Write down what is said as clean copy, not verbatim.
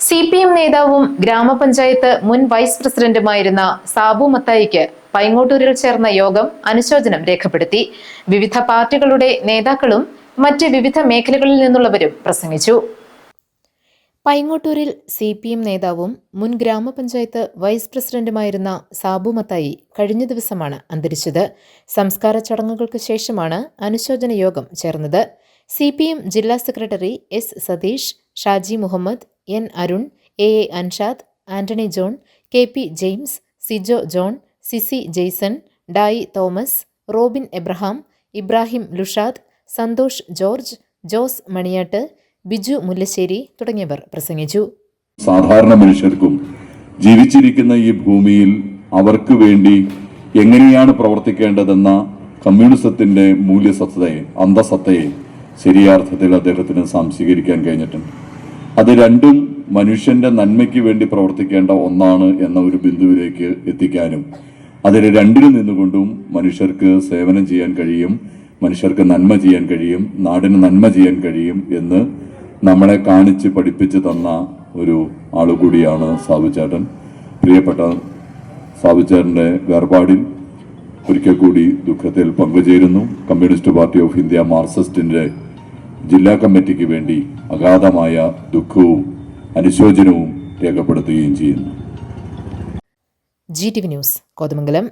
CPM നേതാവും ഗ്രാമപഞ്ചായത്ത് മുൻ വൈസ് പ്രസിഡന്റുമായിരുന്ന സാബു മത്തായിക്ക് പൈങ്ങോട്ടൂരിൽ ചേർന്ന യോഗം അനുശോചനം രേഖപ്പെടുത്തി. വിവിധ പാർട്ടികളുടെ നേതാക്കളും മറ്റ് വിവിധ മേഖലകളിൽ നിന്നുള്ളവരും പ്രസംഗിച്ചു. പൈങ്ങോട്ടൂരിൽ CPM നേതാവും മുൻ ഗ്രാമപഞ്ചായത്ത് വൈസ് പ്രസിഡന്റുമായിരുന്ന സാബു മത്തായി കഴിഞ്ഞ ദിവസമാണ് അന്തരിച്ചത്. സംസ്കാര ചടങ്ങുകൾക്ക് ശേഷമാണ് അനുശോചന യോഗം ചേർന്നത്. CPM ജില്ലാ secretary S. Satheesh, Shaji Muhammad, N. Arun, A. Anshad, Antony John, KP James, Sijo John, Sisi Jaison, Dai Thomas, Robin Abraham, Ibrahim Lushad, Santhosh George, Jose Maniyatt, Biju Mullassery തുടങ്ങിയവർ പ്രസംഗിച്ചു. സാധാരണ മനുഷ്യർക്കും ജീവിച്ചിരിക്കുന്ന ഈ ഭൂമിയിൽ അവർക്ക് വേണ്ടി എങ്ങനെയാണ് പ്രവർത്തിക്കേണ്ടതെന്ന കമ്മ്യൂണിസത്തിന്റെ മൂല്യസത്തയെ, അന്തസത്തയെ ശരിയാർത്ഥത്തിൽ അദ്ദേഹത്തിന് സംശീകരിക്കാൻ കഴിഞ്ഞിട്ടുണ്ട്. അത് രണ്ടും മനുഷ്യന്റെ നന്മയ്ക്ക് വേണ്ടി പ്രവർത്തിക്കേണ്ട ഒന്നാണ് എന്ന ഒരു ബിന്ദുവിലേക്ക് എത്തിക്കാനും അതിൽ രണ്ടിലും നിന്നുകൊണ്ടും മനുഷ്യർക്ക് സേവനം ചെയ്യാൻ കഴിയും, മനുഷ്യർക്ക് നന്മ ചെയ്യാൻ കഴിയും, നാടിന് നന്മ ചെയ്യാൻ കഴിയും എന്ന് നമ്മളെ കാണിച്ച് പഠിപ്പിച്ച് തന്ന ഒരു ആളുകൂടിയാണ് സാബുചേട്ടൻ. പ്രിയപ്പെട്ട സാബുചേട്ടൻ്റെ വേർപാടിൽ ഒരിക്കൽ കൂടി ദുഃഖത്തിൽ പങ്കുചേരുന്നു. കമ്മ്യൂണിസ്റ്റ് പാർട്ടി ഓഫ് ഇന്ത്യ മാർക്സിസ്റ്റിന്റെ ജില്ലാ കമ്മിറ്റിക്ക് വേണ്ടി അഗാധമായ ദുഃഖവും അനുശോചനവും രേഖപ്പെടുത്തുകയും ചെയ്യുന്നു. GTV news, Kothamangalam.